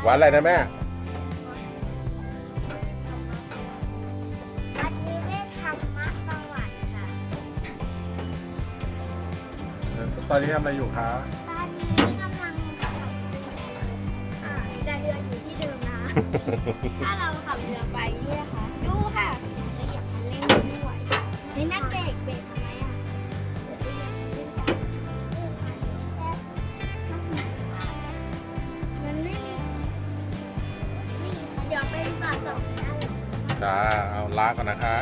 วัดอะไรนะแม่ วัดนิเวศธรรมประวัติค่ะ ตอนนี้ทำอะไรอยู่คะ ตอนนี้กำลังขับจะเรืออยู่ที่เดิมนะ ถ้าเราขับเรือไปเนี่ยค่ะ ดูค่ะจะเหยียบคันเร่งด้วยในนัดเบรกทำไมอ่ะมันไม่มีนี่เดี๋ยวไปต่อสองนะ จ้าเอาลาก่อนนะคะ